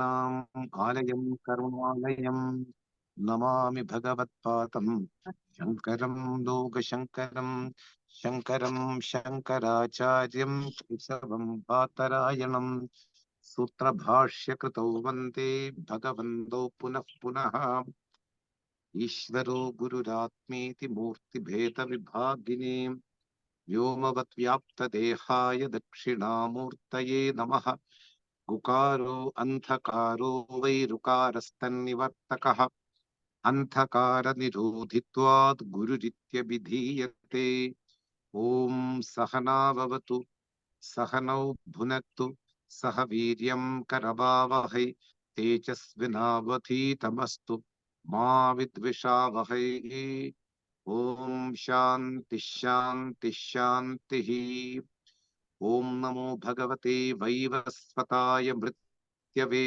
आलयं करुणालयं नमामि भगवत्पादं शङ्करं लोकशङ्करं शङ्करं शङ्कराचार्यं केशवं बादरायणं सूत्रभाष्यकृतौ वन्दे भगवन्तौ पुनः पुनः ईश्वरो गुरुरात्मेति मूर्तिभेदविभागिने व्योमवद्व्याप्तदेहाय दक्षिणामूर्तये नमः गुकारो अन्धकारो वैरुकारस्तन्निवर्तकः अन्धकारनिरोधित्वात् गुरुरित्यभिधीयते ॐ सहना भवतु सहनौ भुनक्तु सह वीर्यं करवावहै तेजस्विनावधीतमस्तु मा विद्विषावहै ॐ शान्ति शान्ति शान्तिः ॐ नमो भगवते वैवस्वताय मृत्यवे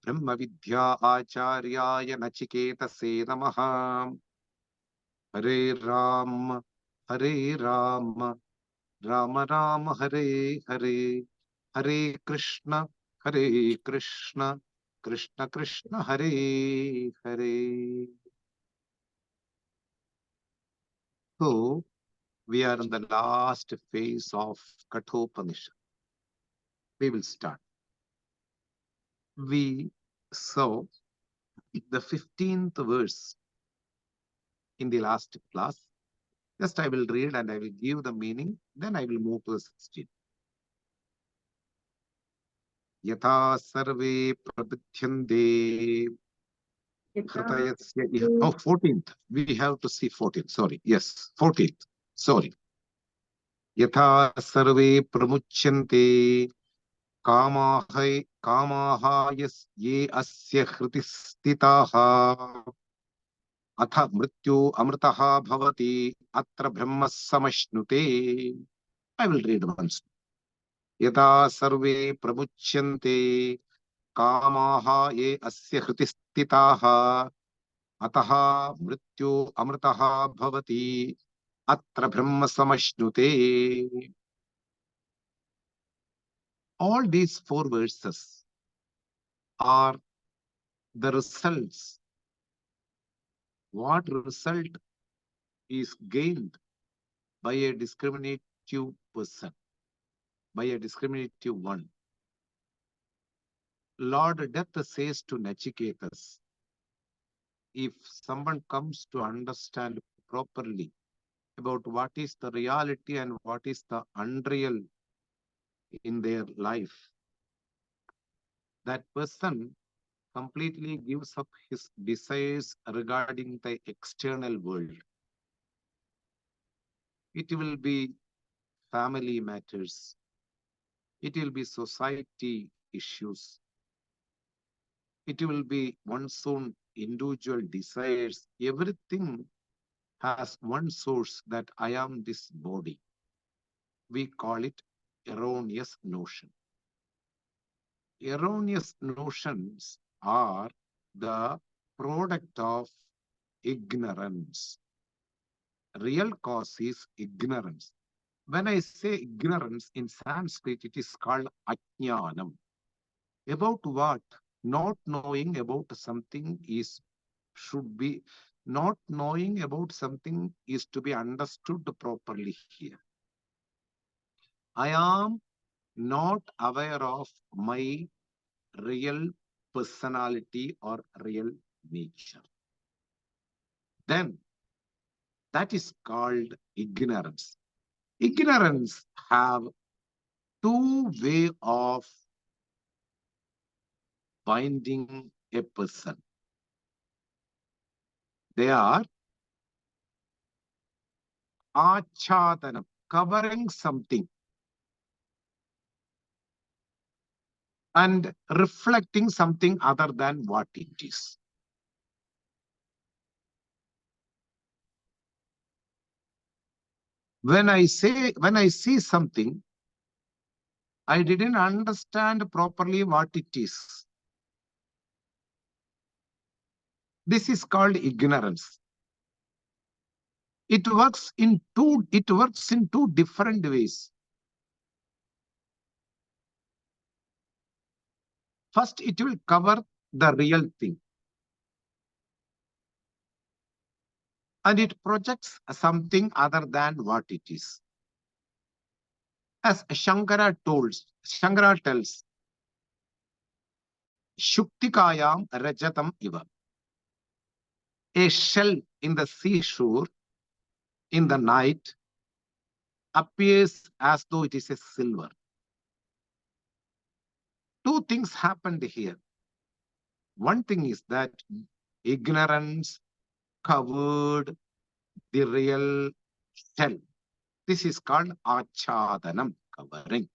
ब्रह्मविद्या आचार्याय नचिकेतसे नमः हरे Ram Ram Ram Hare Hare Hare Krishna Krishna Krishna Hare Hare. So we are in the last phase of Kaṭha Upaniṣad. We will start. We saw the 15th verse in the last class. Just I will read and I will give the meaning. Then I will move to the 16th. यथा सर्वे प्रबुध्यन्ते हृदयस्य oh 14th we have to see 14th sorry yes 14th sorry यथा सर्वे प्रमुच्यन्ते कामाः ये अस्य हृदि स्थिताः अथ मृत्यु अमृतः भवति अत्र ब्रह्म समश्नुते. I will read once. यथा सर्वे प्रमुच्यन्ते कामाः ये अस्य हृदि स्थिताः अतः मृत्यु अमृतः भवति अत्र ब्रह्म समश्नुते. All these four verses are the results. What result is gained by a discriminative person, by a discriminative one? Lord Death says to Nachiketas, if someone comes to understand properly about what is the reality and what is the unreal in their life, that person completely gives up his desires regarding the external world. It will be family matters. It will be society issues. It will be one's own individual desires. Everything has one source, that I am this body. We call it erroneous notion. Erroneous notions are the product of ignorance. Real cause is ignorance. When I say ignorance in Sanskrit, it is called ajnanam. About what? Not knowing about something should be, not knowing about something is to be understood properly here. I am not aware of my real personality or real nature. Then that is called ignorance. Ignorance have two ways of binding a person. They are achadanam, covering something, and reflecting something other than what it is. When I see something, I didn't understand properly what it is. This is called ignorance. It works in two different ways. First, it will cover the real thing. And it projects something other than what it is. As Shankara tells, Shuktikayam Rajatam Iva. A shell in the seashore in the night appears as though it is a silver. Two things happened here. One thing is that ignorance covered the real shell. This is called achadanam, covering.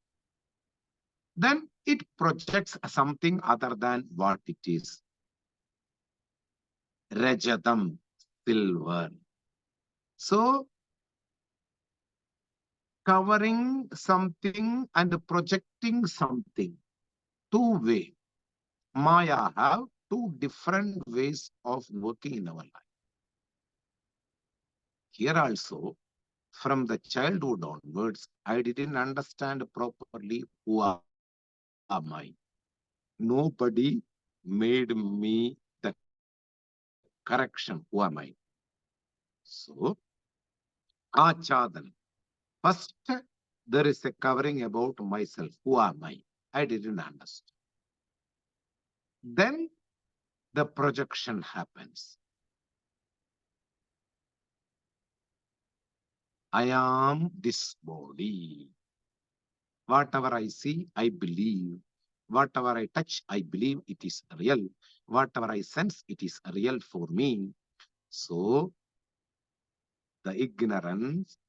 Then it projects something other than what it is. Rajatam, silver. So, covering something and projecting something. Two ways. Maya have two different ways of working in our life. Here also, from the childhood onwards, I didn't understand properly who am I. Nobody made me the correction. Who am I? So, achadan. First, there is a covering about myself. Who am I? I didn't understand. Then the projection happens. I am this body. Whatever I see, I believe. Whatever I touch, I believe it is real. Whatever I sense, it is real for me. So, the ignorance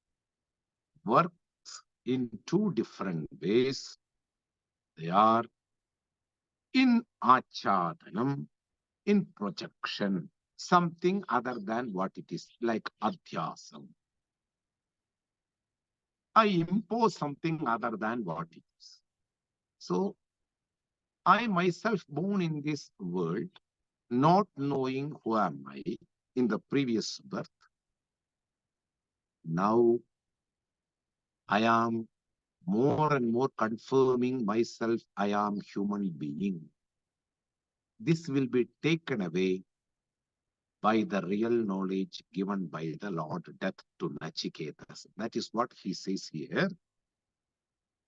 works in two different ways. They are in achadanam, in projection, something other than what it is, like adhyasam. I impose something other than what it is. So, I myself born in this world, not knowing who am I in the previous birth. Now, I am more and more confirming myself, I am human being. This will be taken away by the real knowledge given by the Lord Death to Nachiketas. That is what he says here.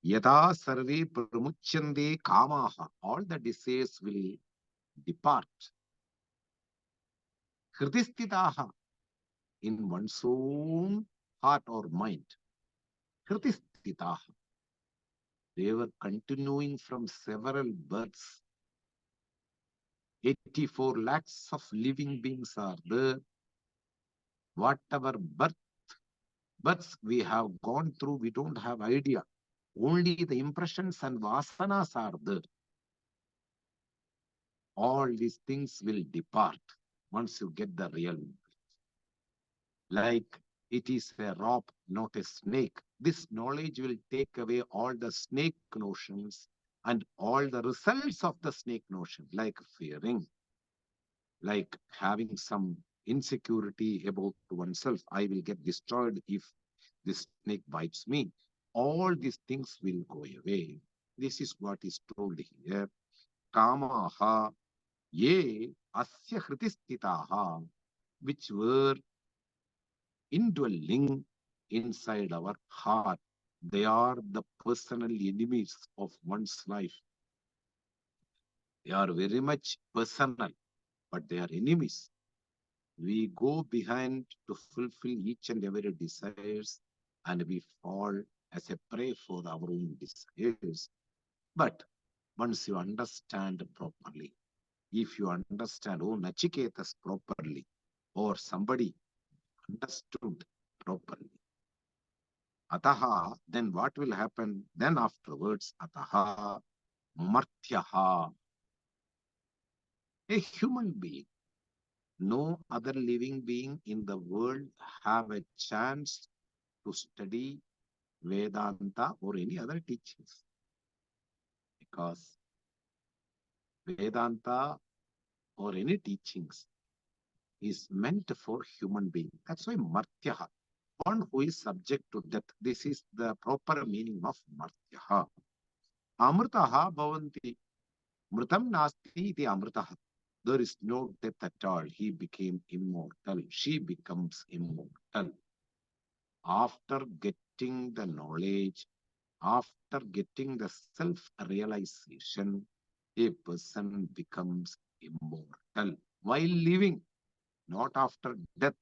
Yada sarve pramuchyande kamaha. All the desires will depart. Hridistitaha, in one's own heart or mind. Hridistitaha. They were continuing from several births. 84 lakhs of living beings are there. Whatever births we have gone through, we don't have idea. Only the impressions and vasanas are there. All these things will depart once you get the real knowledge. Like it is a rope, not a snake. This knowledge will take away all the snake notions and all the results of the snake notion, like fearing, like having some insecurity about oneself. I will get destroyed if this snake bites me. All these things will go away. This is what is told here. Kamaha ye asya hritistitaha, which were indwelling inside our heart. They are the personal enemies of one's life. They are very much personal, but they are enemies. We go behind to fulfill each and every desires, and we fall as a prey for our own desires. But once you understand properly, if you understand, oh, Nachiketas properly, or somebody understood properly, Ataha, then what will happen? Then afterwards, Ataha, Martyaha, a human being. No other living being in the world have a chance to study Vedanta or any other teachings. Because Vedanta or any teachings is meant for human being. That's why Martyaha, one who is subject to death. This is the proper meaning of Martyaha. Amritaha bhavanti. Mritam nasti iti amritaha. There is no death at all. He became immortal. She becomes immortal. After getting the knowledge, after getting the self-realization, a person becomes immortal while living, not after death.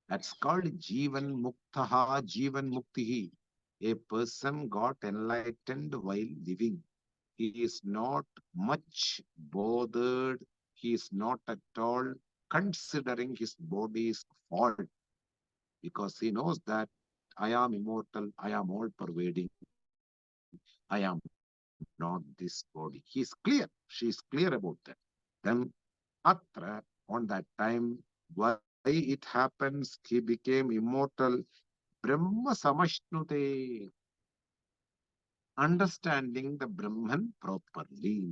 That's called Jivan Muktaha, Jivan Muktihi. A person got enlightened while living. He is not much bothered. He is not at all considering his body's fault because he knows that I am immortal, I am all pervading, I am not this body. He is clear. She is clear about that. Then, Atra, on that time, why it happens, he became immortal. Brahma Samashnute, understanding the Brahman properly.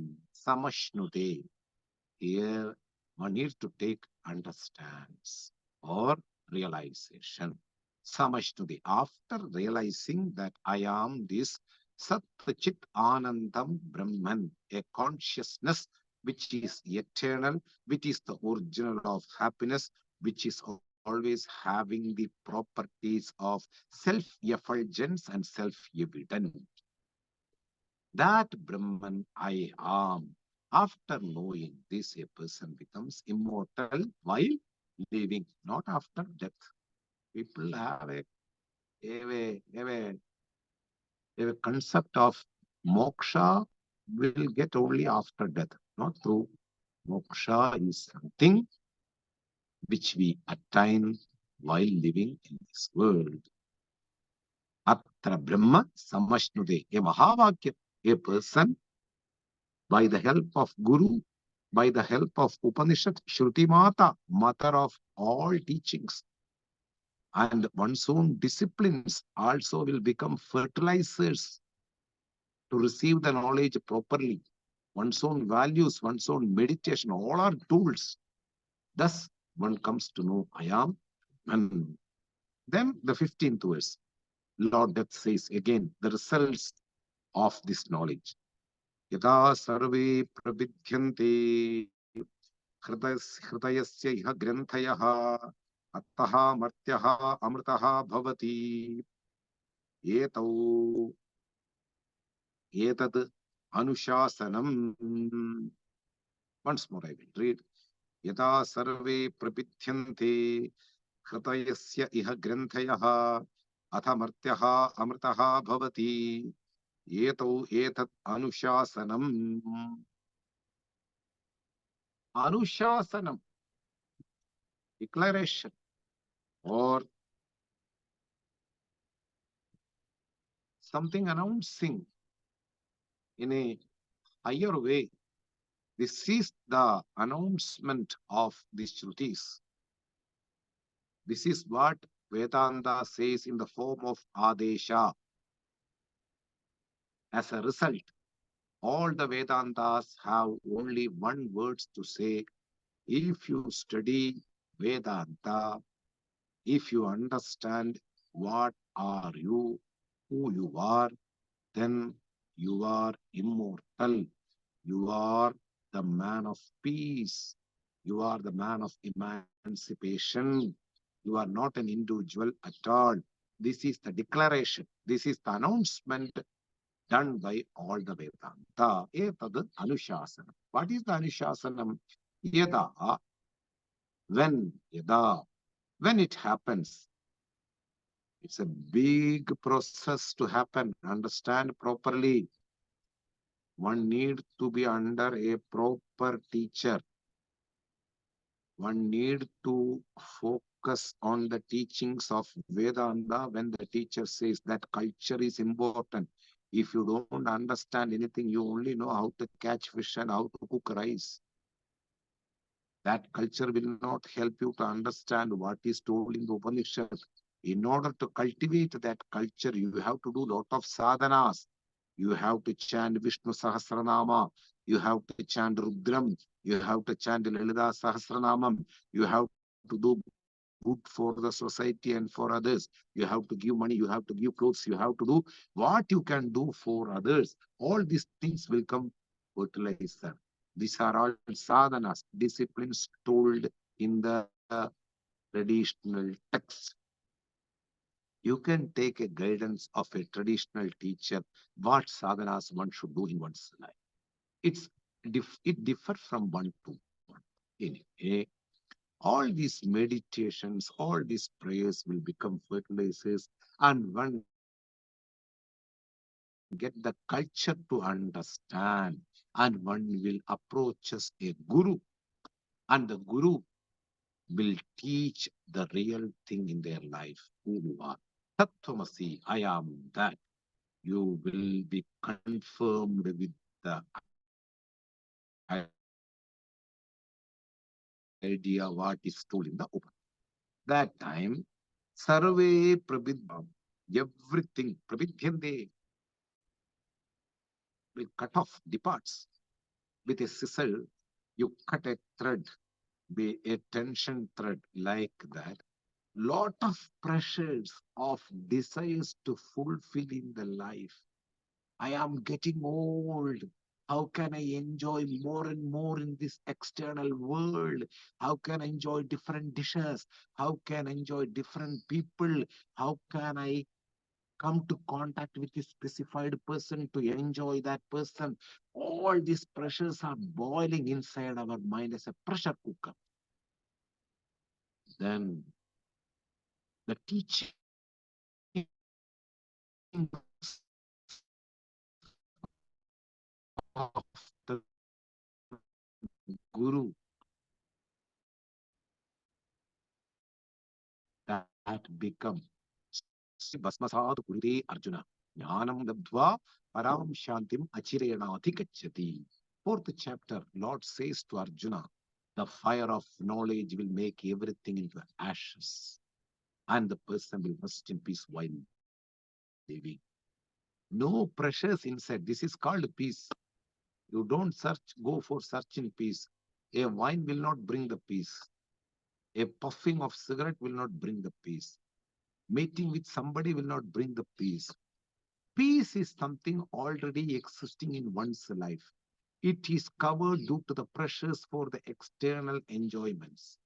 Samashnute. Here, one needs to take understands or realization. Samashnute. After realizing that I am this Sat Chit Anandam Brahman, a consciousness which is eternal, which is the original of happiness, which is always having the properties of self-effulgence and self-evident. That Brahman I am. After knowing this, a person becomes immortal while living, not after death. People have a concept of moksha will get only after death, not true. Moksha is something which we attain while living in this world. Atra Brahma Samashnude, a Mahavakya, a person by the help of Guru, by the help of Upanishad, Shruti Mata, mother of all teachings, and one's own disciplines also will become fertilizers to receive the knowledge properly. One's own values, one's own meditation, all are tools. Thus, one comes to know I am. And then the 15th verse, Lord Death says again the results of this knowledge. Yada sarve prabidhyante हृदयस्य इह ग्रन्थयः अतः मर्त्यः अमृतः भवति एतौ एतद् अनुशासनम्. Once more I will read. यदा सर्वे प्रपिथ्यन्ते हृदयस्य इह ग्रन्थयः अथ मर्त्यः अमृतः भवति एतौ एतद् अनुशासनम्. Anushasanam, declaration, or something announcing in a higher way. This is the announcement of these Shrutis. This is what Vedanta says in the form of Adesha. As a result, all the Vedantas have only one word to say. If you study Vedanta, if you understand what are you, who you are, then you are immortal. You are the man of peace. You are the man of emancipation. You are not an individual at all. This is the declaration. This is the announcement done by all the Vedanta. Etad Anushasanam. What is the Anushasanam? Yada, yada, when it happens, it's a big process to happen. Understand properly. One needs to be under a proper teacher. One need to focus on the teachings of Vedanta when the teacher says that culture is important. If you don't understand anything, you only know how to catch fish and how to cook rice. That culture will not help you to understand what is told in the Upanishad. In order to cultivate that culture, you have to do a lot of sadhanas. You have to chant Vishnu Sahasranama. You have to chant Rudram. You have to chant Lalita Sahasranamam. You have to do good for the society and for others. You have to give money. You have to give clothes. You have to do what you can do for others. All these things will come fertilizer. These are all sadhanas, disciplines told in the traditional text. You can take a guidance of a traditional teacher what sadhanas one should do in one's life. It's it differs from one to one. Anyway, all these meditations, all these prayers will become fertilizers, and one get the culture to understand, and one will approach as a guru, and the guru will teach the real thing in their life, who you are. Tattvamasi, I am that. You will be confirmed with the idea what is told in the Upanishad. That time, Sarve Prabidhyante, everything Prabidhyante will cut off, departs. With a scissor, you cut a thread, be a tension thread like that. Lot of pressures of desires to fulfill in the life. I am getting old. How can I enjoy more and more in this external world? How can I enjoy different dishes? How can I enjoy different people? How can I come to contact with a specified person to enjoy that person? All these pressures are boiling inside our mind as a pressure cooker. Then the teachings of the Guru that become Bhasmasat Kurite Arjuna. Jnanam Labdva Param Shantim Achirena Adhikachati. Fourth chapter, Lord says to Arjuna, the fire of knowledge will make everything into ashes, and the person will rest in peace while living. No pressures inside. This is called peace. You don't search, go for search in peace. A wine will not bring the peace. A puffing of cigarette will not bring the peace. Meeting with somebody will not bring the peace. Peace is something already existing in one's life. It is covered due to the pressures for the external enjoyments.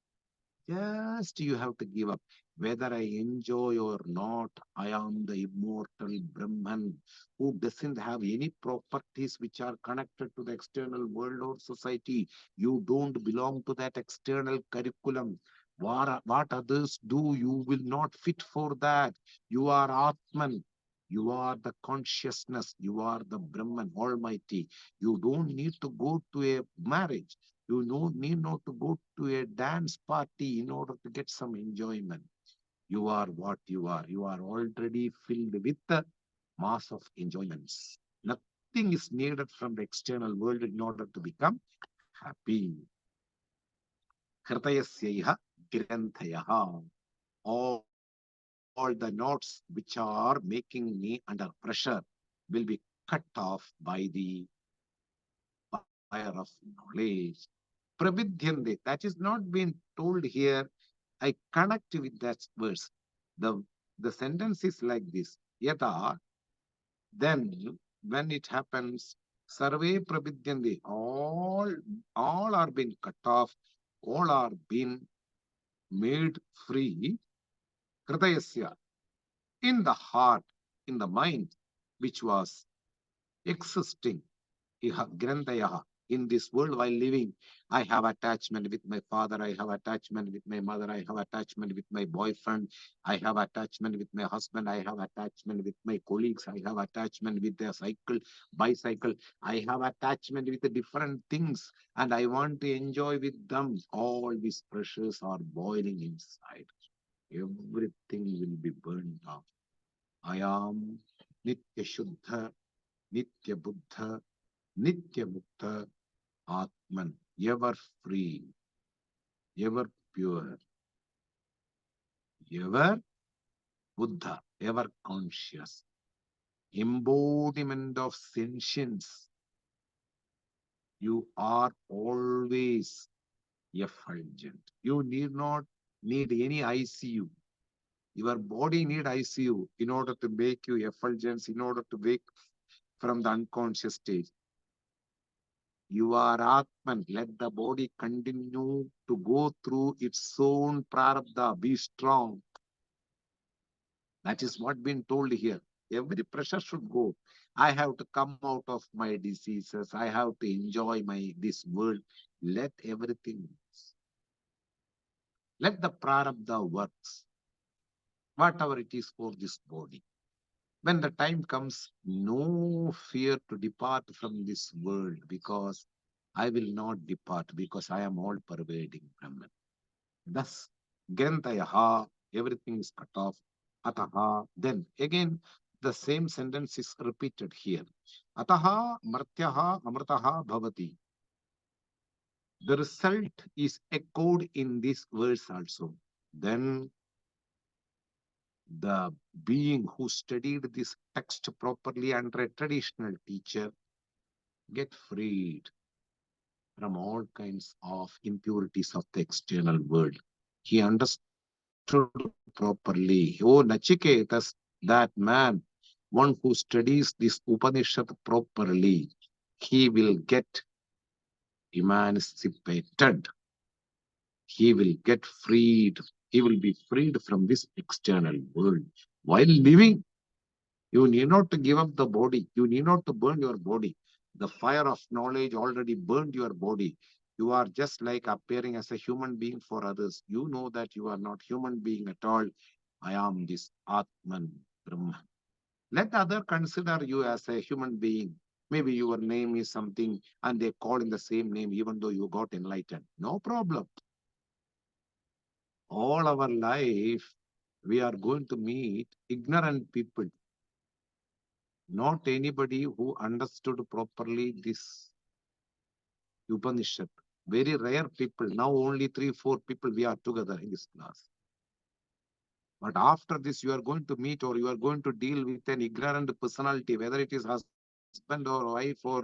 Just you have to give up. Whether I enjoy or not, I am the immortal Brahman who doesn't have any properties which are connected to the external world or society. You don't belong to that external curriculum. What others do, you will not fit for that. You are Atman. You are the consciousness. You are the Brahman, Almighty. You don't need to go to a marriage. You need not to go to a dance party in order to get some enjoyment. You are what you are. You are already filled with the mass of enjoyments. Nothing is needed from the external world in order to become happy. Hritayasya granthaya. All the knots which are making me under pressure will be cut off by the fire of knowledge. Prabidhyande, that is not being told here. I connect with that verse. The, the sentence is like this. Yata, then when it happens, Sarve Prabidhyande, all are being cut off, all are being made free. Hridayasya, in the heart, in the mind, which was existing Granthaya. In this world while living, I have attachment with my father, I have attachment with my mother, I have attachment with my boyfriend, I have attachment with my husband, I have attachment with my colleagues, I have attachment with their cycle, bicycle, I have attachment with the different things, and I want to enjoy with them. All these pressures are boiling inside. Everything will be burned off. I am Nitya Shuddha, Nitya Buddha, Nitya Mukta, Atman, ever free, ever pure, ever Buddha, ever conscious, embodiment of sentience. You are always effulgent. You need not need any ICU. Your body need ICU in order to make you effulgence, in order to wake from the unconscious stage. You are Atman. Let the body continue to go through its own prarabdha. Be strong. That is what been told here. Every pressure should go. I have to come out of my diseases. I have to enjoy my this world. Let everything. Let the prarabdha works, whatever it is for this body. When the time comes, no fear to depart from this world, because I will not depart, because I am all pervading Brahman. Thus, Grantayaha, everything is cut off. Ataha, then again, the same sentence is repeated here. Ataha, Martyaha, Amrataha, Bhavati. The result is echoed in this verse also. Then the being who studied this text properly under a traditional teacher get freed from all kinds of impurities of the external world. He understood properly. Oh, Nachiketas, that man, one who studies this Upanishad properly, he will get emancipated. He will get freed. He will be freed from this external world. While living, you need not to give up the body. You need not to burn your body. The fire of knowledge already burned your body. You are just like appearing as a human being for others. You know that you are not human being at all. I am this Atman Brahman. Let the other consider you as a human being. Maybe your name is something and they call in the same name even though you got enlightened. No problem. All our life, we are going to meet ignorant people, not anybody who understood properly this Upanishad. Very rare people. Now only 3, 4 people we are together in this class. But after this, you are going to meet or you are going to deal with an ignorant personality, whether it is husband or wife or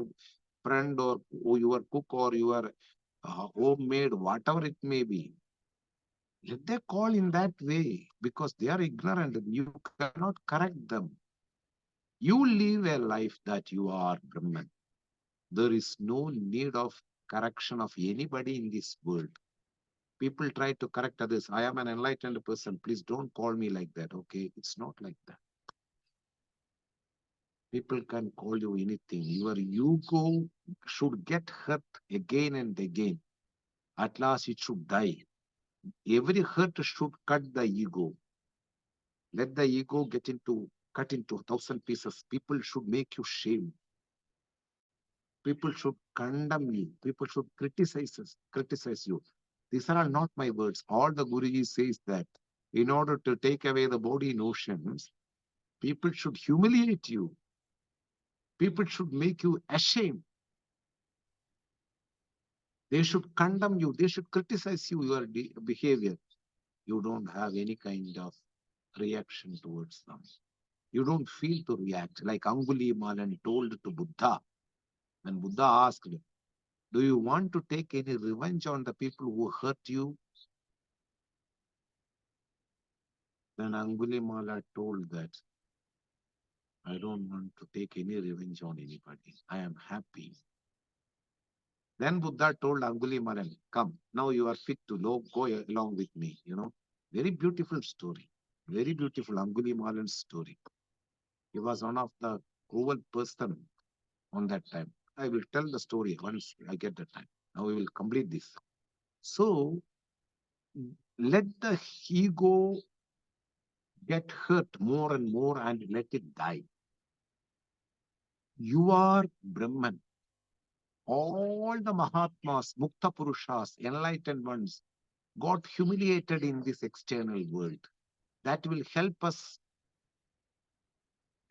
friend or your cook or your homemade, whatever it may be. Let they call in that way because they are ignorant. You cannot correct them. You live a life that you are Brahman. There is no need of correction of anybody in this world. People try to correct others. I am an enlightened person. Please don't call me like that. Okay. It's not like that. People can call you anything. Your ego should get hurt again and again. At last, it should die. Every hurt should cut the ego. Let the ego cut into 1,000 pieces. People should make you shame. People should condemn you. People should criticize you. These are not my words. All the Guruji says that in order to take away the body notions, people should humiliate you. People should make you ashamed. They should condemn you. They should criticize you, your behavior. You don't have any kind of reaction towards them. You don't feel to react like Angulimalan told to Buddha. When Buddha asked, do you want to take any revenge on the people who hurt you? Then Angulimala told that, I don't want to take any revenge on anybody. I am happy. Then Buddha told Angulimalan, come, now you are fit to go along with me. Very beautiful story. Very beautiful Angulimalan's story. He was one of the cruel person on that time. I will tell the story once I get the time. Now we will complete this. So let the ego get hurt more and more and let it die. You are Brahman. All the Mahatmas, Mukta Purushas, enlightened ones got humiliated in this external world. That will help us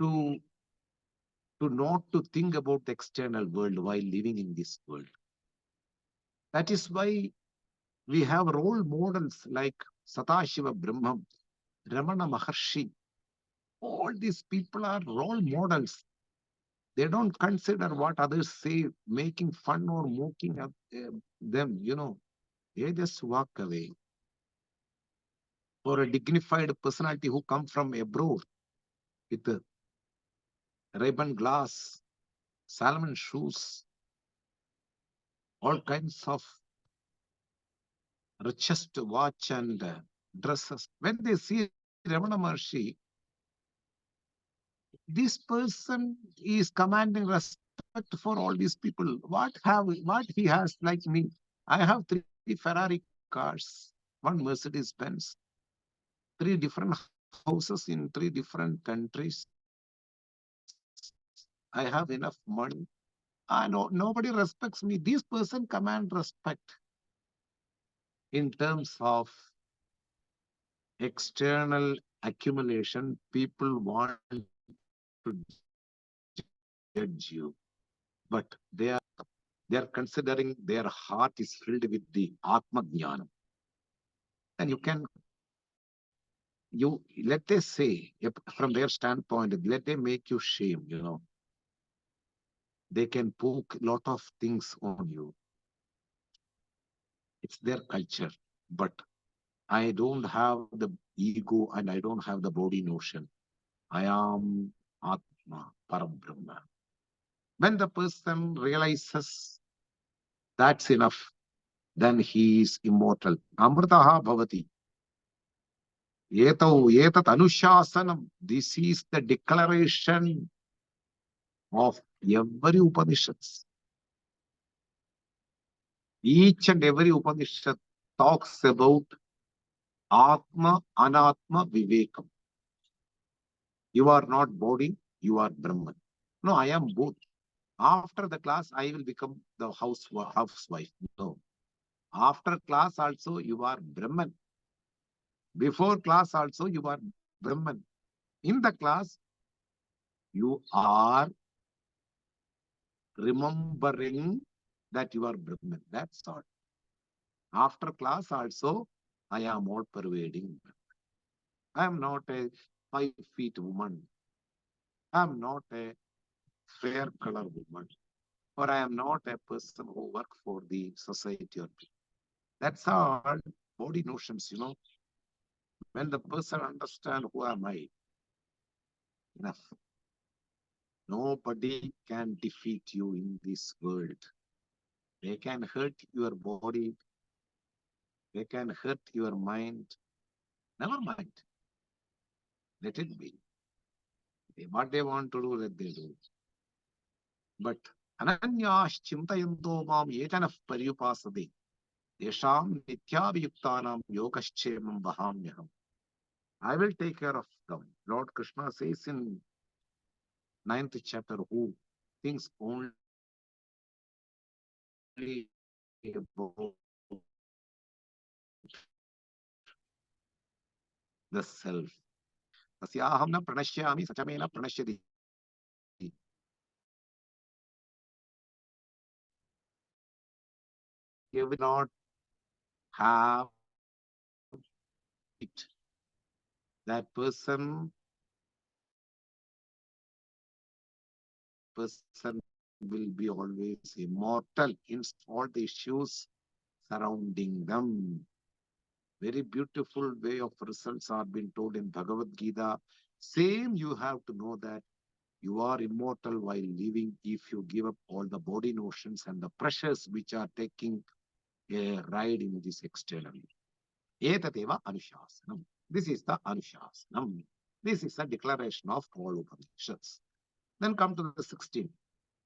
to, to not to think about the external world while living in this world. That is why we have role models like Satashiva Brahmam, Ramana Maharshi. All these people are role models. They don't consider what others say, making fun or mocking of them. They just walk away. For a dignified personality who come from abroad with a ribbon glass, Salmon shoes, all kinds of richest watch and dresses. When they see Ramana Maharshi, this person is commanding respect for all these people. What he has like me? I have three Ferrari cars, one Mercedes Benz, three different houses in three different countries. I have enough money, and nobody respects me. This person command respect in terms of external accumulation. People want to judge you, but they are considering their heart is filled with the Atma Jnanam. Then let they say, from their standpoint, let they make you shame. They can poke a lot of things on you. It's their culture. But I don't have the ego and I don't have the body notion. I am Atma, Parabrahma. When the person realizes that's enough, then he is immortal. Amritaha bhavati. Etat anushasanam. This is the declaration of every Upanishads. Each and every Upanishad talks about Atma, Anatma, Vivekam. You are not body, you are Brahman. No, I am both. After the class, I will become the housewife. No. After class also, you are Brahman. Before class also, you are Brahman. In the class, you are remembering that you are Brahman. That's all. After class also, I am all pervading. I am not a 5 feet woman. I am not a fair color woman. Or I am not a person who work for the society or people. That's all body notions. When the person understand who am I, enough. Nobody can defeat you in this world. They can hurt your body. They can hurt your mind. Never mind. Let it be. What they want to do, let they do. But ananyas chintayanto mam yetanah paryupasade. Yesham nityabhiyuktanam yogaschemam vahamyaham. I will take care of them. Lord Krishna says in 9th chapter, who thinks only about the self. Tasyaham na pranashyami sachamena pranashyati. He will not have it. That person will be always immortal in all the issues surrounding them. Very beautiful way of results are being told in Bhagavad Gita. Same, you have to know that you are immortal while living if you give up all the body notions and the pressures which are taking a ride in this externally. Etateva Anushasanam. This is the Anushasanam. This is a declaration of all Upanishads. Then come to the 16.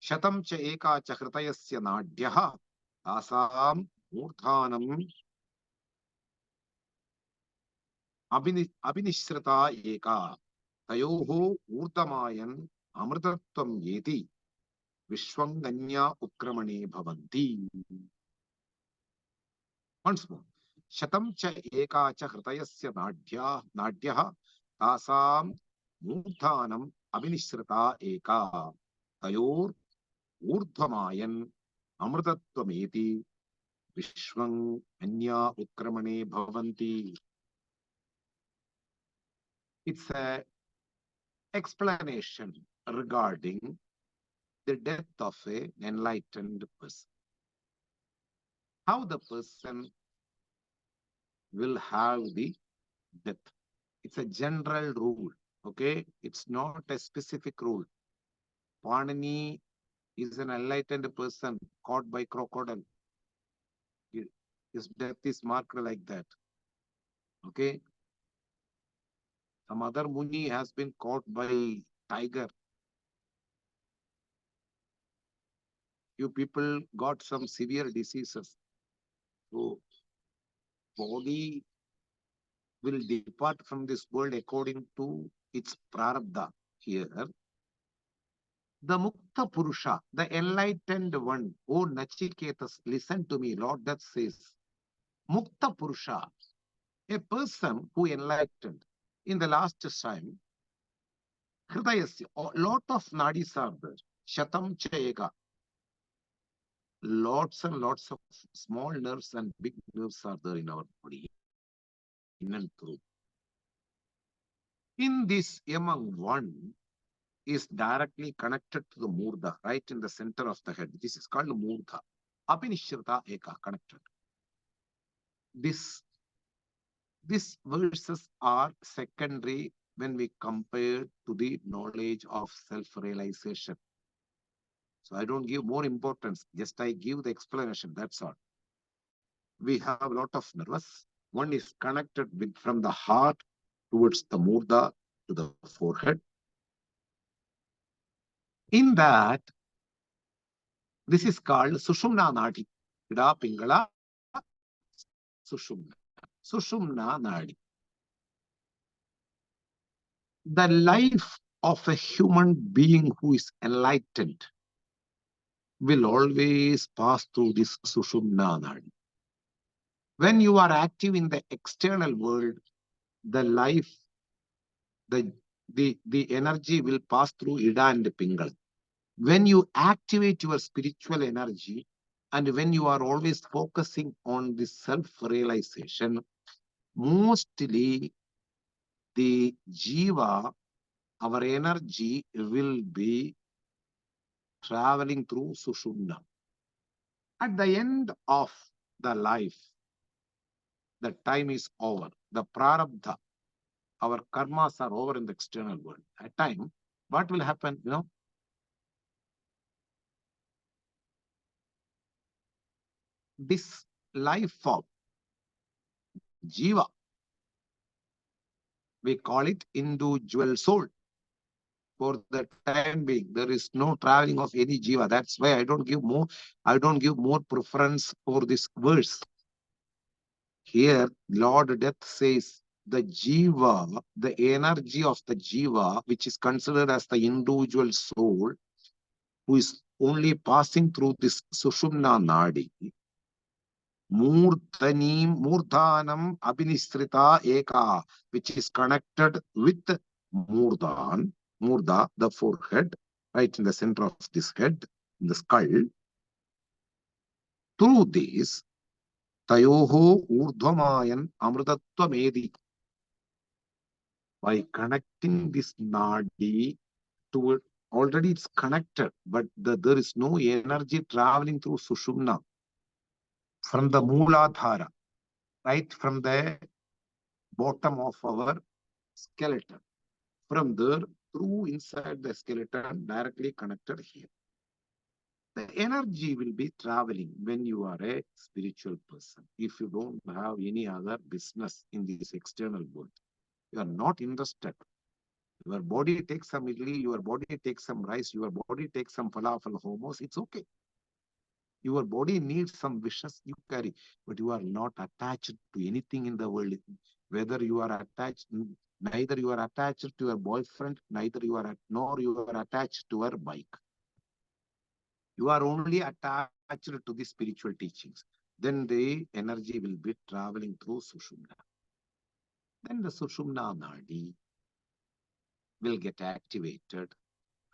Shatam cha eka cha hritayasya nadhyaha asam murthanam abhinishrita eka tayoho urdamayan amrtatvam yeti vishwanganya ukramane bhavanti. Once more. Shatam cha eka cha hritayasya nadhyaha asam murthanam abhinishrita eka tayor urdhamayan amrtatvam Vishwang Anya Ukramane Bhavanti. It's an explanation regarding the death of an enlightened person. How the person will have the death. It's a general rule. Okay, it's not a specific rule. Panini is an enlightened person caught by crocodile. His death is marked like that. Okay. Some other Muni has been caught by tiger. You people got some severe diseases. So body will depart from this world according to its prarabdha. Here, the Mukta Purusha, the enlightened one, O Nachiketas, listen to me. Lord Death says, Mukta Purusha, a person who enlightened in the last time, Hridayasya, a lot of nadis are there. Shatam Chayega, lots and lots of small nerves and big nerves are there in our body, in and through. In this, among one is directly connected to the Murdha, right in the center of the head. This is called Murdha. Upaniṣad Eka, connected. These verses are secondary when we compare to the knowledge of self-realization. So I don't give more importance, just I give the explanation, that's all. We have a lot of nerves. One is connected with from the heart towards the Murdha to the forehead. In that, this is called Sushumna Nadi. Ida Pingala Sushumna. Sushumna Nadi. The life of a human being who is enlightened will always pass through this Sushumna Nadi. When you are active in the external world, the life, the energy will pass through Ida and Pingal. When you activate your spiritual energy, and when you are always focusing on the self-realization, mostly the jiva, our energy will be traveling through Sushumna. At the end of the life, the time is over. The prarabdha, our karmas are over in the external world. At time, what will happen? This life form, jiva, we call it individual soul. For the time being, there is no traveling of any jiva. That's why I don't give more preference for this verse. Here, Lord Death says the jiva, the energy of the jiva, which is considered as the individual soul, who is only passing through this Sushumna Nadi, Murdhanam Abhinisrita Eka, which is connected with Murdha, the forehead, right in the center of this head, in the skull. Through this, Tayoho Urdhamayan Amritattva Medi. By connecting this Nadi to it, already it's connected, but there is no energy traveling through Sushumna from the Mooladhara, right from the bottom of our skeleton. From there, through inside the skeleton, directly connected here. The energy will be traveling when you are a spiritual person. If you don't have any other business in this external world, you are not interested. Your body takes some idli, your body takes some rice, your body takes some falafel hummus, it's okay. Your body needs some wishes, you carry, but you are not attached to anything in the world. Whether you are attached, neither you are attached to your boyfriend, nor you are attached to your bike. You are only attached to the spiritual teachings. Then the energy will be traveling through Sushumna. Then the Sushumna Nadi will get activated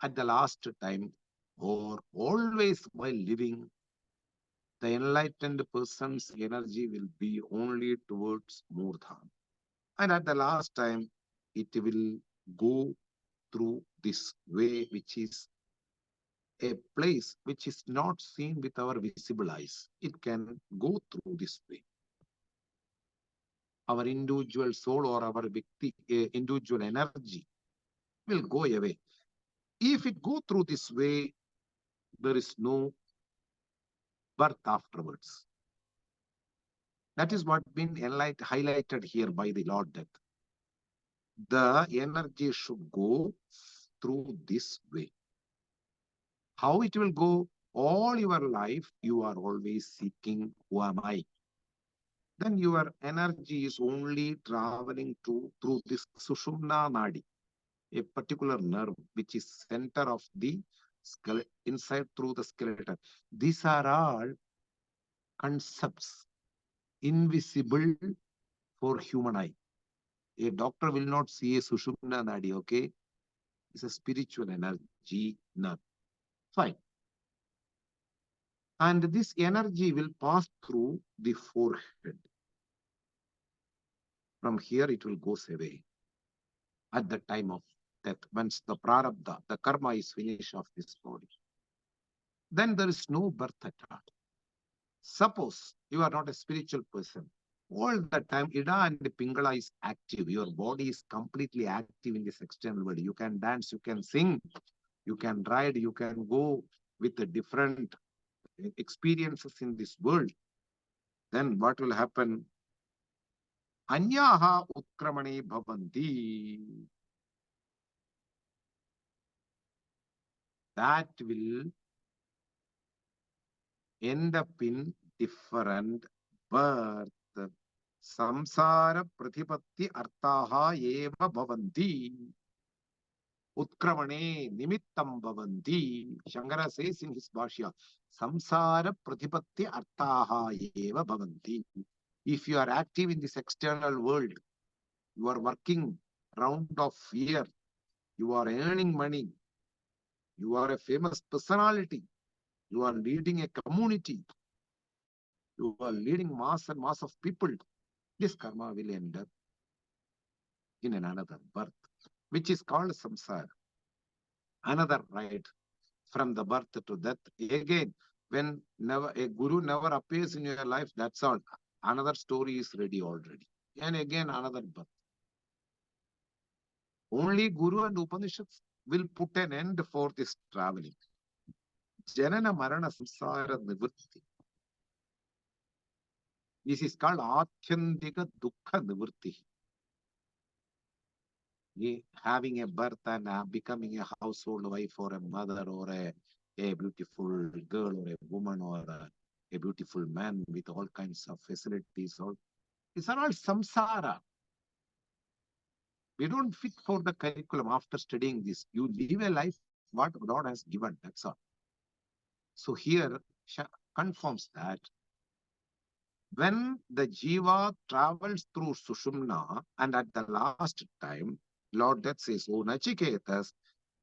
at the last time, or always while living. The enlightened person's energy will be only towards Murdha. And at the last time, it will go through this way, which is a place which is not seen with our visible eyes. It can go through this way. Our individual soul or our individual energy will go away. If it go through this way, there is no birth afterwards. That is what been highlighted here by the Lord Death. The energy should go through this way. How it will go? All your life, you are always seeking, who am I? Then your energy is only traveling through this Sushumna Nadi, a particular nerve which is center of the inside through the skeleton. These are all concepts invisible for human eye. A doctor will not see a Sushumna Nadi, okay? It's a spiritual energy nerve. Fine. And this energy will pass through the forehead. From here, it will go away at the time of death, once the prarabdha, the karma is finished of this body. Then there is no birth at all. Suppose you are not a spiritual person. All the time, Ida and Pingala is active. Your body is completely active in this external world. You can dance, you can sing, you can ride, you can go with the different experiences in this world. Then what will happen? Anyaha utkramani bhavanti. That will end up in different birth. Samsara pratipatti artaha eva bhavanti. Utkramane nimittam bhavanti. Shankara says in his Bhashya, Samsara pratipatti artaha eva bhavanti. If you are active in this external world, you are working round of year, you are earning money, you are a famous personality, you are leading a community, you are leading mass and mass of people, this karma will end up in another birth, which is called samsara. Another ride from the birth to death. Again, when a guru never appears in your life, that's all. Another story is ready already. And again, another birth. Only Guru and Upanishads will put an end for this traveling. Janana Marana Samsara Nivritti. This is called Athyandika Dukkha Nivritti. Having a birth and becoming a household wife or a mother or a beautiful girl or a woman or a beautiful man with all kinds of facilities. These are all samsara. We don't fit for the curriculum after studying this. You live a life what God has given. That's all. So here confirms that when the jiva travels through Sushumna and at the last time, Lord Death says, "Oh Nachiketas,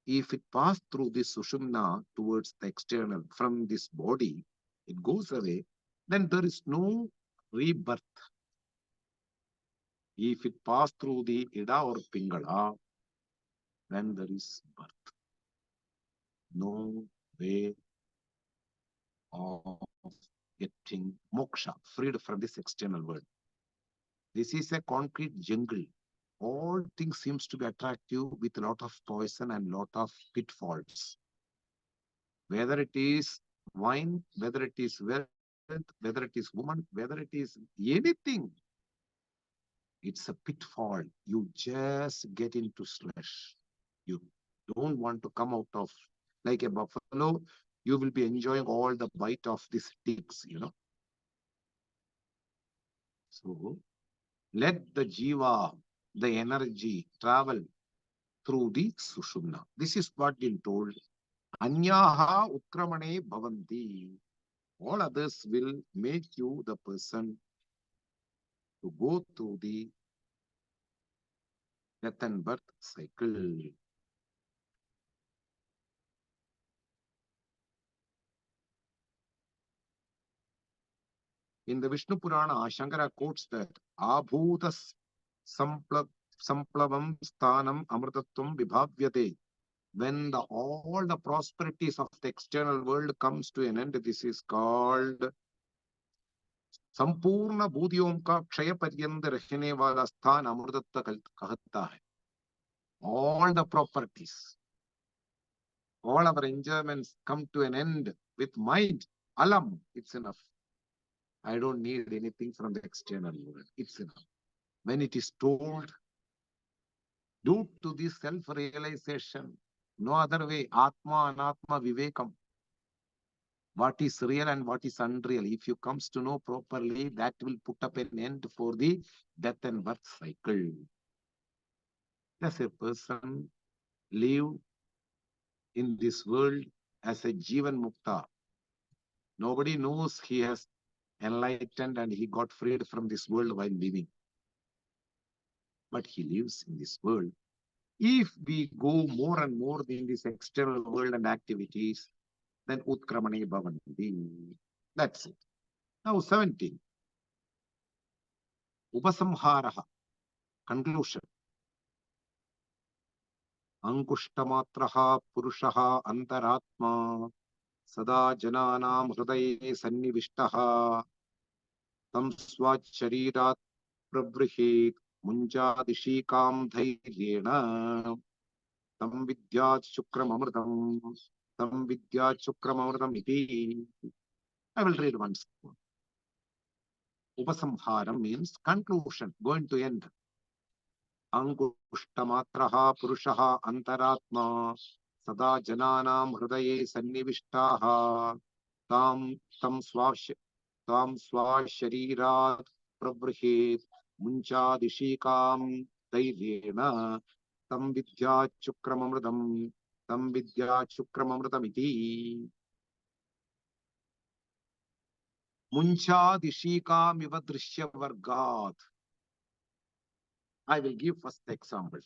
if it passed through this Sushumna towards the external, from this body, it goes away, then there is no rebirth. If it passed through the Ida or Pingala, then there is birth. No way of getting moksha, freed from this external world. This is a concrete jungle. All things seems to be attractive with a lot of poison and lot of pitfalls. Whether it is wine, whether it is wealth, whether it is woman, whether it is anything, it's a pitfall. You just get into slush. You don't want to come out of, like a buffalo, you will be enjoying all the bite of these ticks, So let the jiva, the energy, travel through the sushumna. This is what been told. Anyaha ukramane bhavanti. All others will make you the person to go through the death and birth cycle. In the Vishnu Purana, Shankara quotes that Abhutas Samplavam Sthanam Amritatvam Vibhavyate. When all the prosperities of the external world comes to an end, this is called Sampurna Budhyom ka Kshaya Paryant Rahne Wala Sthan Amritatta Kahata hai. All the properties, all our enjoyments come to an end with mind. Alam, it's enough. I don't need anything from the external world. It's enough. When it is told, due to this self-realization, no other way, Atma, Anatma, Vivekam, what is real and what is unreal. If you comes to know properly, that will put up an end for the death and birth cycle. Does a person live in this world as a Jivan Mukta? Nobody knows he has enlightened and he got freed from this world while living. But he lives in this world. If we go more and more in this external world and activities, then Utkramane Bhavanti. That's it. Now 17. Upasamharaha. Conclusion. Ankushtamatra Purushaha Antaratma Sada Jananam Hridaye Sannivishtaha Tam Swat Sharirat Pravrihit Munjadishikam Dhairyena Tam Vidyat Shukramamritam Tam Vidyat Shukramamritam iti. I will read once more. Upasamharam means conclusion, going to end. Angushtamatra Purushaha Antaratma Sada Jananam Hridaye Sannivishtaha Tam Swasharirat Pravrihit Munchadishikam Dairyena Tam Vidyachukramamritam iti. Munchadishikam iva drishya vargat. I will give first example.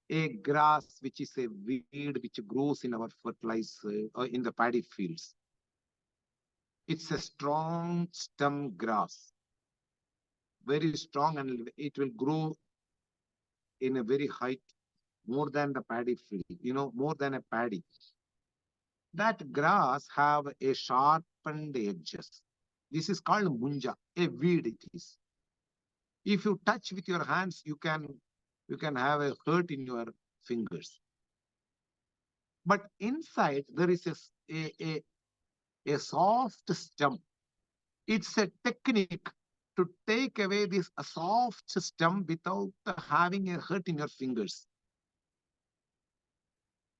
A grass which is a weed which grows in our fertilizer or in the paddy fields. It's a strong stem grass, very strong, and it will grow in a very height, more than the paddy field, more than a paddy. That grass have a sharpened edges. This is called munja, a weed it is. If you touch with your hands, you can have a hurt in your fingers. But inside there is a soft stem. It's a technique to take away this soft stem without having a hurt in your fingers.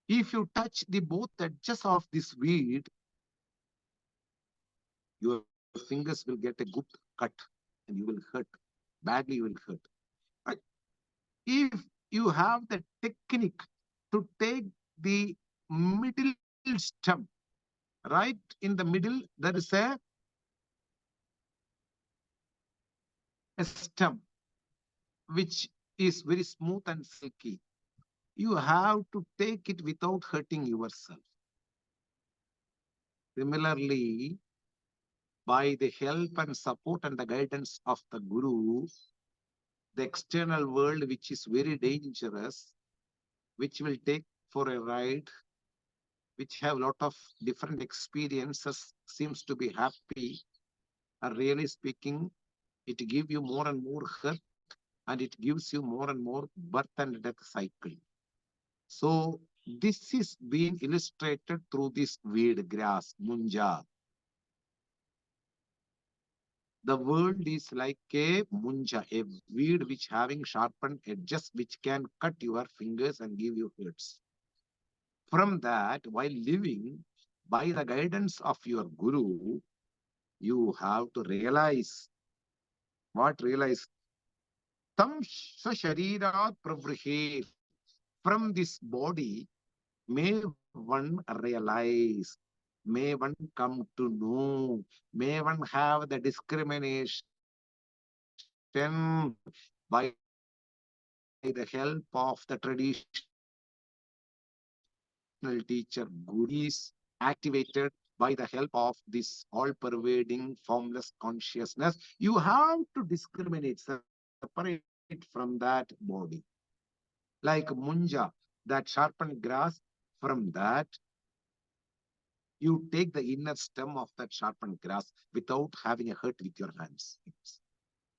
If you touch the both edges of this weed, your fingers will get a good cut and you will hurt. Badly you will hurt. But if you have the technique to take the middle stem, right in the middle, there is a stem which is very smooth and silky. You have to take it without hurting yourself. Similarly, by the help and support and the guidance of the Guru, the external world, which is very dangerous, which will take for a ride, which have a lot of different experiences, seems to be happy, and really speaking, it gives you more and more hurt, and it gives you more and more birth and death cycle. So this is being illustrated through this weed grass, munja. The world is like a munja, a weed which having sharpened edges which can cut your fingers and give you hurts. From that, while living, by the guidance of your Guru, you have to realize. What realize? Tam sharirat pravrihir. From this body, may one realize, may one come to know, may one have the discrimination by the help of the traditional teacher Guru. Is activated by the help of this all-pervading formless consciousness. You have to discriminate, separate from that body. Like munja, that sharpened grass, from that you take the inner stem of that sharpened grass without having a hurt with your hands.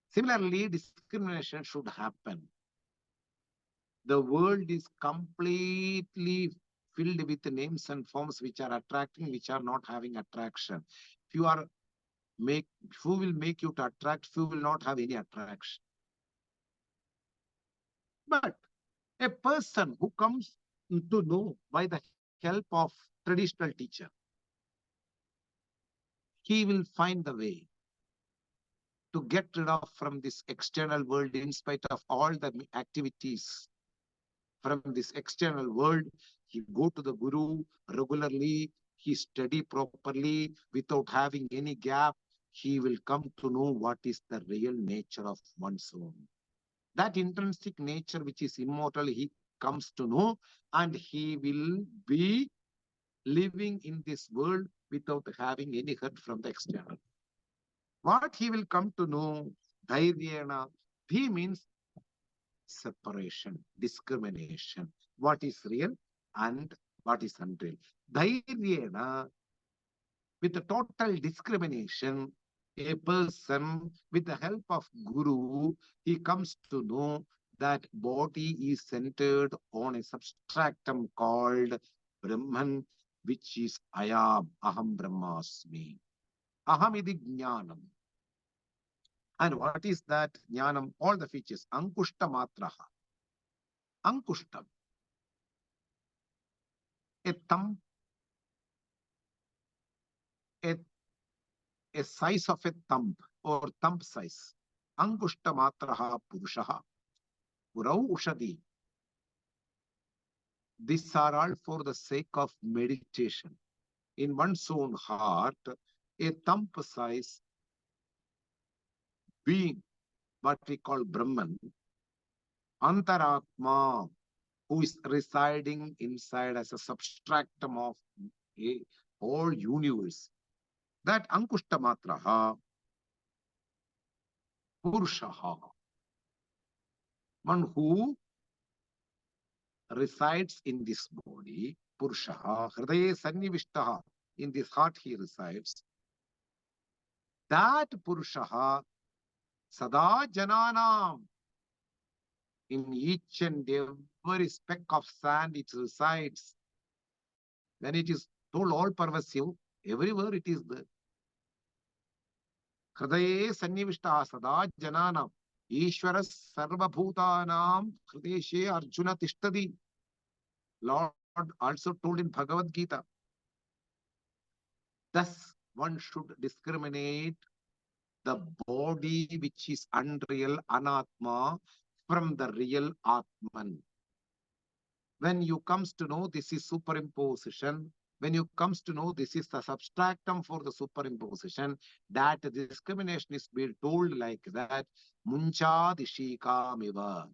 Similarly, discrimination should happen. The world is completely filled with names and forms which are attracting, which are not having attraction. If you are make who will make you to attract, who will not have any attraction. But a person who comes to know by the help of traditional teacher, he will find the way to get rid of from this external world in spite of all the activities from this external world. He go to the guru regularly, he study properly without having any gap. He will come to know what is the real nature of one's own. That intrinsic nature which is immortal, he comes to know, and he will be living in this world without having any hurt from the external. What he will come to know, dhairyena, he means separation, discrimination, what is real and what is unreal. Dhairyena, with the total discrimination, a person with the help of Guru, he comes to know that body is centered on a substratum called Brahman, which is Ayam, Aham Brahmasmi. Aham idi Jnanam. And what is that Jnanam? All the features. Ankushta Matraha. Ankushtam. A thumb, a, a size of a thumb or thumb size. Ankushta Matraha Purushaha. Purau Ushadi. These are all for the sake of meditation. In one's own heart, a thumb size being, what we call Brahman, Antaratma, who is residing inside as a substratum of a whole universe. That Ankushta Matraha, Purushaha, one who resides in this body, Purushaha, Hridaye Sannivishtaha, in this heart he resides. That Purushaha, Sada Jananam, in each and every speck of sand it resides. When it is told all pervasive, everywhere it is there. Hridaye Sannivishtaha, Sada Jananam, Ishvara Sarvabhutanam, Hrideshe Arjuna Tishtadi. Lord also told in Bhagavad Gita. Thus, one should discriminate the body which is unreal, anatma, from the real atman. When you comes to know this is superimposition, when you comes to know this is the substratum for the superimposition, that discrimination is being told like that, Munchadishikamiva.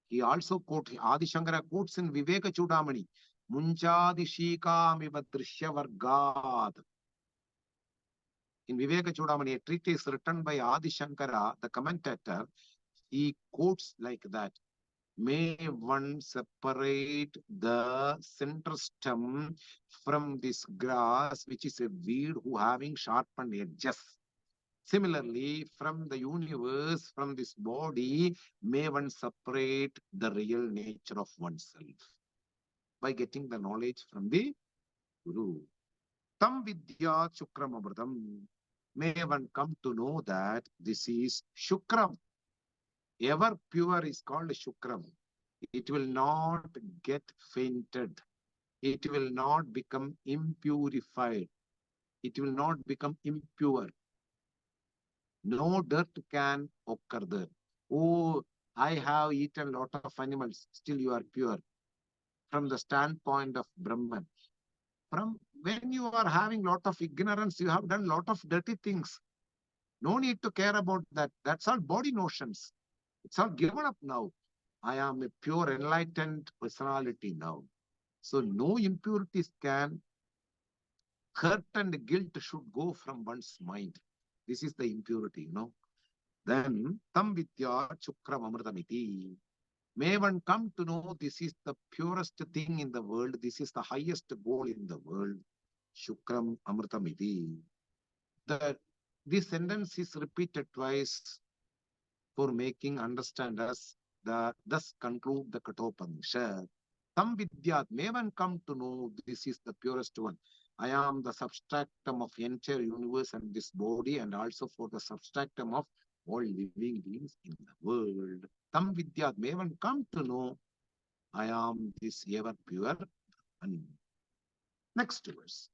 He also quotes, Adi Shankara quotes in Viveka Chudamani, Munchadishikamiva Drishyavargad. In Viveka Chudamani, a treatise written by Adi Shankara, the commentator, he quotes like that. May one separate the center stem from this grass, which is a weed who having sharpened edges. Similarly, from the universe, from this body, may one separate the real nature of oneself by getting the knowledge from the Guru. Tam vidya shukram amritam. May one come to know that this is shukram. Ever pure is called shukram. It will not get fainted. It will not become impurified. It will not become impure. No dirt can occur there. Oh, I have eaten a lot of animals. Still you are pure. From the standpoint of Brahman. From when you are having lot of ignorance, you have done lot of dirty things. No need to care about that. That's all body notions. It's all given up now. I am a pure enlightened personality now. So no impurities can, hurt and guilt should go from one's mind. This is the impurity, Then, tam vidya chukram amritamiti. May one come to know this is the purest thing in the world. This is the highest goal in the world. Shukram amritamiti. This sentence is repeated twice for making understand us. Thus conclude the Kaṭha Upaniṣad. Tam vidyat, may one come to know this is the purest one. I am the substratum of entire universe and this body, and also for the substratum of all living beings in the world. Tam Vidyat, may one come to know I am this ever pure and next verse.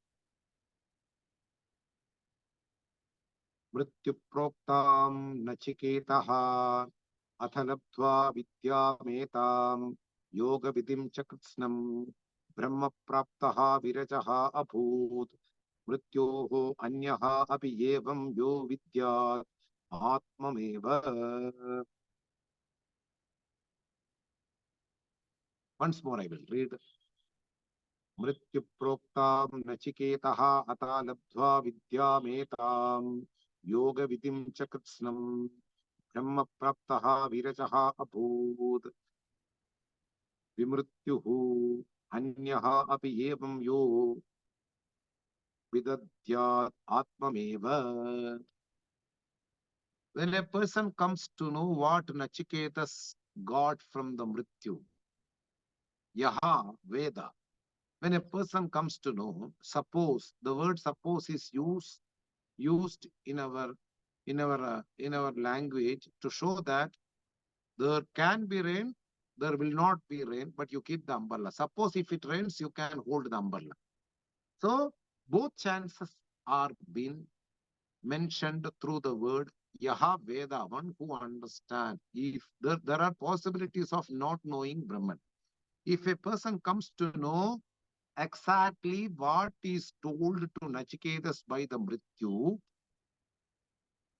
Mrityu-proktam nachiketaha अथ लब्ध्वा विद्यामेतां योगविधिं च कृत्स्नं ब्रह्म प्राप्तः विरजः अभूत् मृत्योः अन्यः अपि एवं यो विद्यात् आत्ममेव. Once more I will read. मृत्युप्रोक्तां नचिकेतः अथ लब्ध्वा विद्यामेतां योगविधिं च कृत्स्नं ब्रह्म प्राप्तः विरजः अभूत् विमृत्युः अन्यः अपि एवं यो विदद्यात् आत्ममेव. When a person comes to know what Nachiketas got from the Mrityu, Yaha Veda, when a person comes to know, suppose, the word suppose is used in our language to show that there can be rain, there will not be rain, but you keep the umbrella. Suppose if it rains, you can hold the umbrella. So both chances are being mentioned through the word Yaha Veda, one who understands. If there are possibilities of not knowing Brahman. If a person comes to know exactly what is told to Nachiketas by the Mrityu,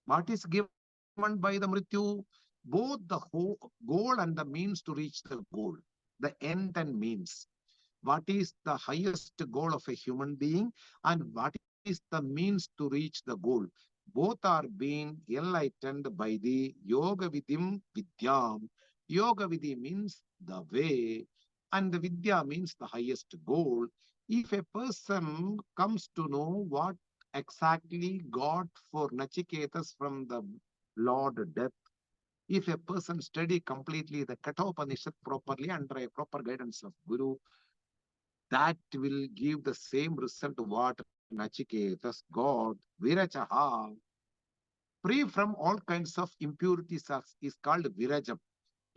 what is given by the Mrityu, both the whole goal and the means to reach the goal, the end and means. What is the highest goal of a human being and what is the means to reach the goal. Both are being enlightened by the Yoga Vidim Vidyam. Yoga Vidhi means the way and the Vidya means the highest goal. If a person comes to know what exactly God for Nachiketas from the Lord Death, if a person study completely the Kaṭha Upaniṣad properly under a proper guidance of Guru, that will give the same result what Nachiketas got. Virajaha, free from all kinds of impurities, is called Virajam.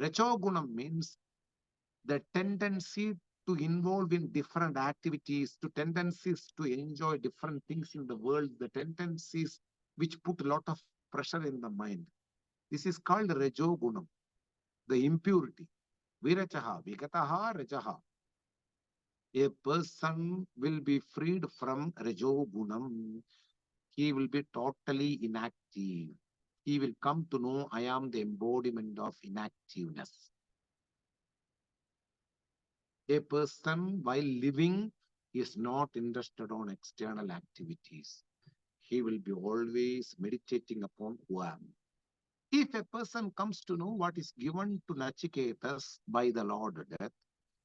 Rajogunam means the tendency to involve in different activities, to tendencies to enjoy different things in the world, the tendencies which put a lot of pressure in the mind. This is called Rajogunam, the impurity. Virajaha, Vigataha, Rajaha. A person will be freed from Rajogunam. He will be totally inactive. He will come to know I am the embodiment of inactiveness. A person, while living, is not interested on external activities. He will be always meditating upon who I am. If a person comes to know what is given to Nachiketas by the Lord Death,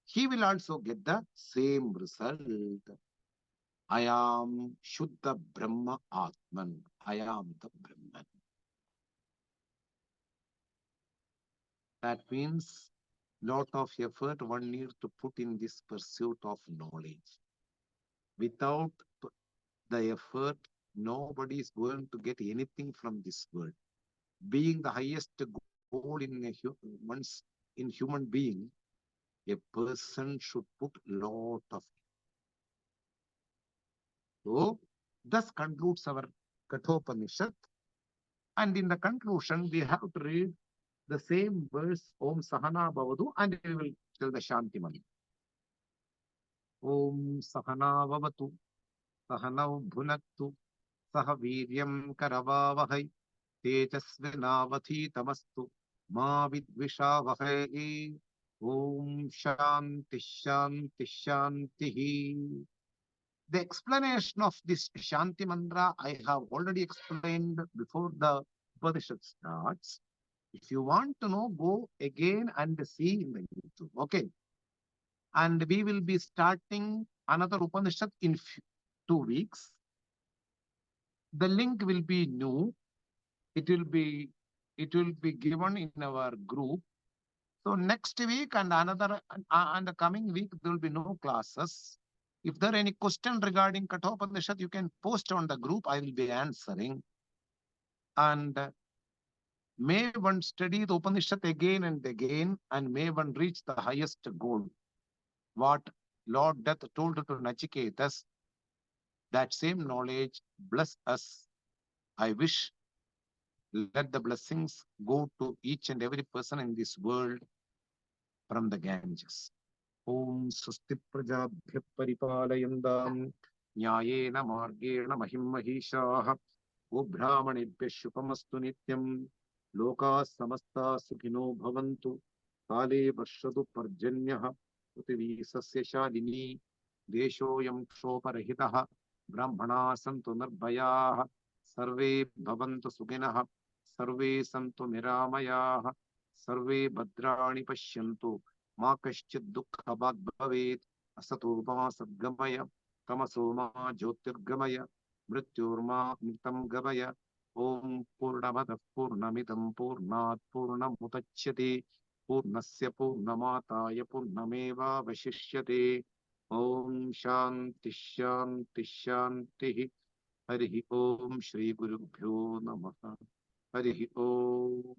he will also get the same result. I am Shuddha Brahma Atman. I am the Brahman. That means lot of effort one needs to put in this pursuit of knowledge. Without the effort, nobody is going to get anything from this world. Being the highest goal in human being, a person should put lot of. So, thus concludes our Kathopanishad. And in the conclusion, we have to read the same verse, Om Sahana Bhavadu, and we will tell the Shanti Mantra. Om Sahana Bhavatu, Sahanau Bhunaktu, Saha Viryam Karavavahai, Tejasvinavadhitamastu, Ma Vidvishavahai. Om Shanti Shanti Shanti. The explanation of this Shanti Mantra I have already explained before the Upanishad starts. If you want to know, go again and see in the YouTube. Okay. And we will be starting another Upanishad in 2 weeks. The link will be new. It will be given in our group. So next week and the coming week there will be no classes. If there are any question regarding Kaṭha Upaniṣad, you can post on the group. I will be answering. And may one study the Upanishad again and again, and may one reach the highest goal. What Lord Death told to Nachiketas, that same knowledge bless us. I wish, let the blessings go to each and every person in this world from the Ganges. Om Swasti Prajabhya Paripalayandam Nyayena Margena Mahim Mahishaha Brahmanebhya Shupamastu Nityam Loka Samasta Sukhino Bhavantu Kale Varshadu Parjanyaha Prithvi Sasya Shalini Deshoyam Kshoparahitaha Brahmana Santu Nirbhayaha Sarve Bhavantu Sukhinaha Sarve Santu Niramayaha Sarve Bhadrani Pashyantu Ma Kaschid Dukkhabhag Bhavet Asato Ma Sadgamaya Tamaso Ma Jyotirgamaya Mrityurma Mitam Gavaya Om Purnamadav Purnamidam Purnat Purnamudachyate Purnasya Purnamataya Purnameva Vashishyate Om Shanti Shanti Shanti Harihi Om Shri Gurubhyo Namaha Harihi Om